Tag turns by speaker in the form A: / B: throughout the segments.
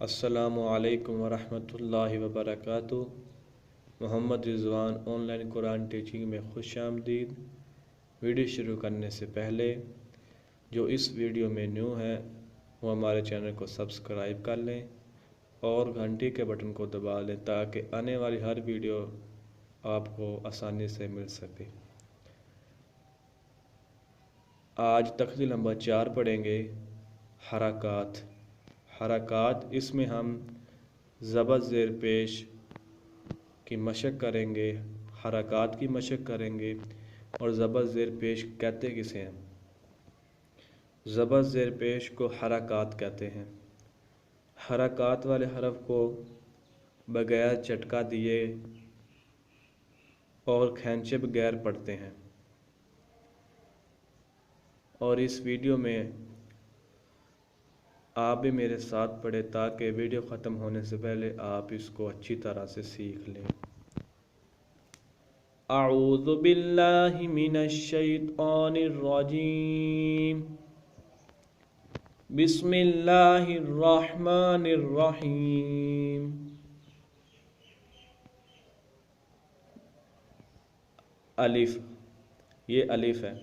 A: السلام علیکم ورحمۃ اللہ وبرکاتہ۔ محمد رضوان آن لائن قرآن ٹیچنگ میں خوش آمدید۔ ویڈیو شروع کرنے سے پہلے جو اس ویڈیو میں نیو ہے وہ ہمارے چینل کو سبسکرائب کر لیں اور گھنٹی کے بٹن کو دبا لیں تاکہ آنے والی ہر ویڈیو آپ کو آسانی سے مل سکے۔ آج تختی نمبر 4 پڑھیں گے، حرکات۔ حرکات، اس میں ہم زبر زیر پیش کی مشق کریں گے، حرکات کی مشق کریں گے اور زبر زیر پیش کہتے کسے ہیں؟ زبر زیر پیش کو حرکات کہتے ہیں۔ حرکات والے حرف کو بغیر جھٹکا دیے اور کھینچے بغیر پڑھتے ہیں، اور اس ویڈیو میں آپ بھی میرے ساتھ پڑھیں تاکہ ویڈیو ختم ہونے سے پہلے آپ اس کو اچھی طرح سے سیکھ لیں۔ اعوذ باللہ من الشیطان الرجیم، بسم اللہ الرحمن الرحیم۔ الف، یہ الف ہے،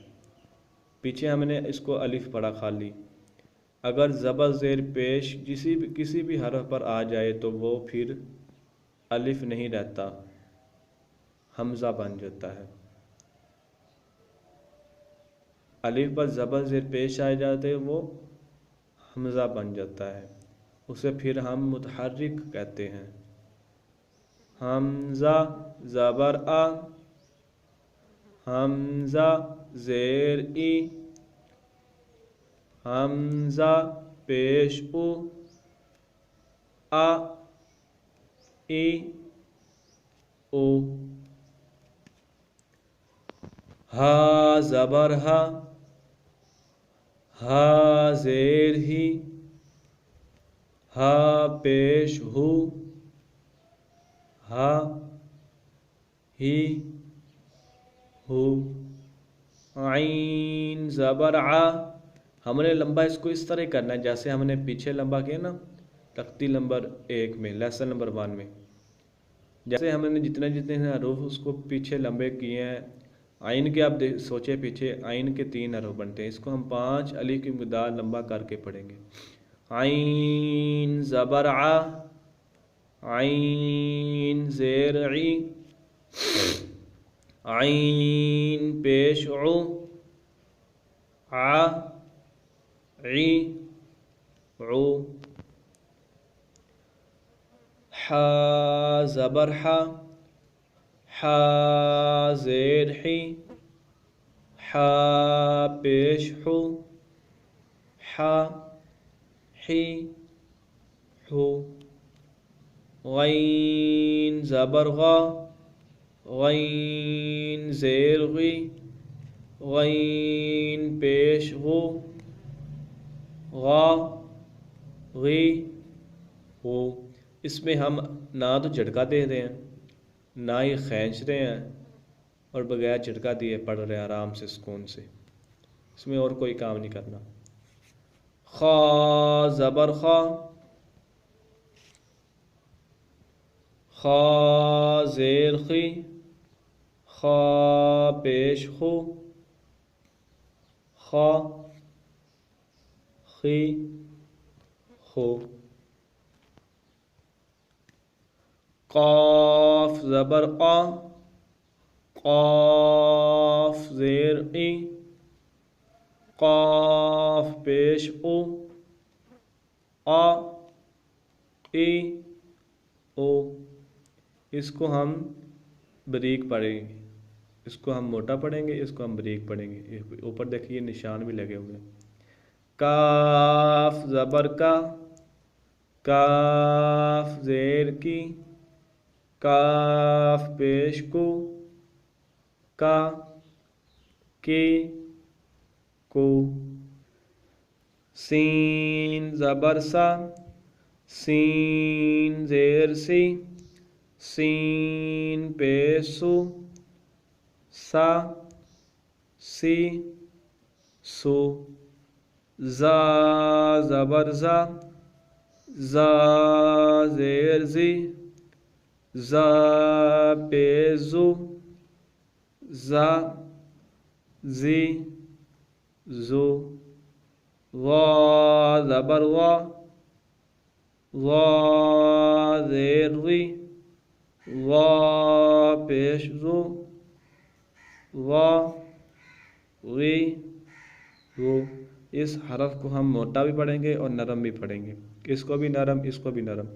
A: پیچھے ہم نے اس کو الف پڑھا خالی۔ اگر زبر زیر پیش کسی بھی حرف پر آ جائے تو وہ پھر الف نہیں رہتا، حمزہ بن جاتا ہے۔ الف پر زبر زیر پیش آ جاتے وہ حمزہ بن جاتا ہے، اسے پھر ہم متحرک کہتے ہیں۔ حمزہ زبر آ، حمزہ زیر ای، حمزہ پیش او، آ ای او۔ ہا زبر ہا، ہا زیر ہی، ہا پیش ہو، ہا ہی ہو۔ عین زبر ع، ہم نے لمبا اس کو اس طرح کرنا ہے جیسے ہم نے پیچھے لمبا کیا نا تختی نمبر 1 میں، لیسن نمبر 1 میں، جیسے ہم نے جتنے حروف اس کو پیچھے لمبے کیے ہیں۔ عین کے آپ سوچے پیچھے عین کے 3 حروف بنتے ہیں، اس کو ہم 5 الف کی مقدار لمبا کر کے پڑھیں گے۔ عین زبر ع، عین زیر عی، عین پیش عو، ع عی عو۔ حا زبر حا، حا زیر حی، حا پیش حو، حا حی حو۔ غین زبر غا، غین زیر غی، غین پیش غو، غا غی غو۔ اس میں ہم نہ تو جھٹکا دے رہے ہیں نہ ہی کھینچ رہے ہیں، اور بغیر جھٹکا دیے پڑھ رہے ہیں آرام سے سکون سے، اس میں اور کوئی کام نہیں کرنا۔ خا زبر خا، خا زیر خی، خا پیش خو، خا خی خو۔ قاف زبر قا، قاف زیر ای، قاف پیش او، آ ای او۔ اس کو ہم بریک پڑھیں گے، اس کو ہم موٹا پڑھیں گے، اس کو ہم بریک پڑھیں گے۔ اوپر دیکھیے نشان بھی لگے ہوئے ہیں۔ کاف زبر کا، کاف زیر کی، کاف پیش کو، کا کی کو۔ سین زبر سا، سین زیر سی، سین پیش سو، سا سی سو۔ زا زبر زا، زا زیر زی، زا پیش زو، زا زی زو، وا زبر وا، وا زیر وی، وا پیش زو، وا وی وہ۔ اس حرف کو ہم موٹا بھی پڑھیں گے اور نرم بھی پڑھیں گے، اس کو بھی نرم، اس کو بھی نرم۔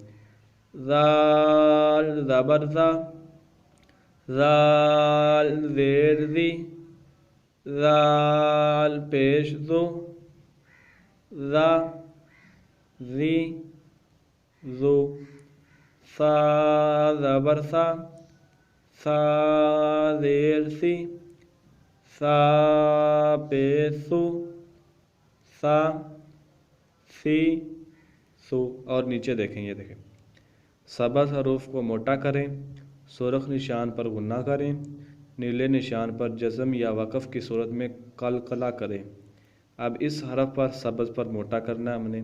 A: زال زبر زا، زال زیر زی، زال پیش زو، زا زی زو، سا زبر سا، سا زیر سی، سا پیش سو، سا سی سو۔ اور نیچے دیکھیں، یہ دیکھیں، سبز حروف کو موٹا کریں، سرخ نشان پر غنہ کریں، نیلے نشان پر جزم یا وقف کی صورت میں قلقلہ کریں۔ اب اس حرف پر سبز پر موٹا کرنا ہے ہم نے،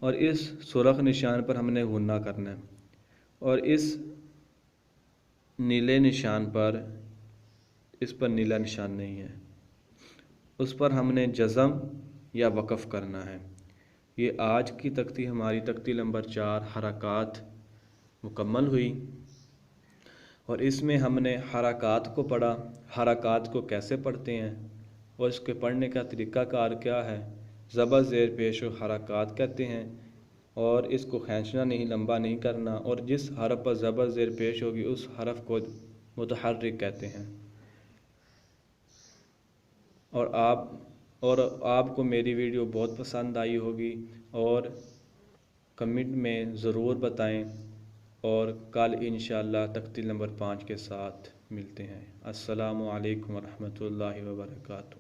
A: اور اس سرخ نشان پر ہم نے غنہ کرنا ہے، اور اس نیلے نشان پر، اس پر نیلا نشان نہیں ہے، اس پر ہم نے جزم یا وقف کرنا ہے۔ یہ آج کی تختی ہماری تختی نمبر 4 حرکات مکمل ہوئی، اور اس میں ہم نے حرکات کو پڑھا، حرکات کو کیسے پڑھتے ہیں اور اس کے پڑھنے کا طریقہ کار کیا ہے، زبر زیر پیش و حرکات کہتے ہیں، اور اس کو کھینچنا نہیں، لمبا نہیں کرنا، اور جس حرف پر زبر زیر پیش ہوگی اس حرف کو متحرک کہتے ہیں۔ اور آپ کو میری ویڈیو بہت پسند آئی ہوگی، اور کمنٹ میں ضرور بتائیں، اور کل انشاءاللہ تختی نمبر 5 کے ساتھ ملتے ہیں۔ السلام علیکم ورحمۃ اللہ وبرکاتہ۔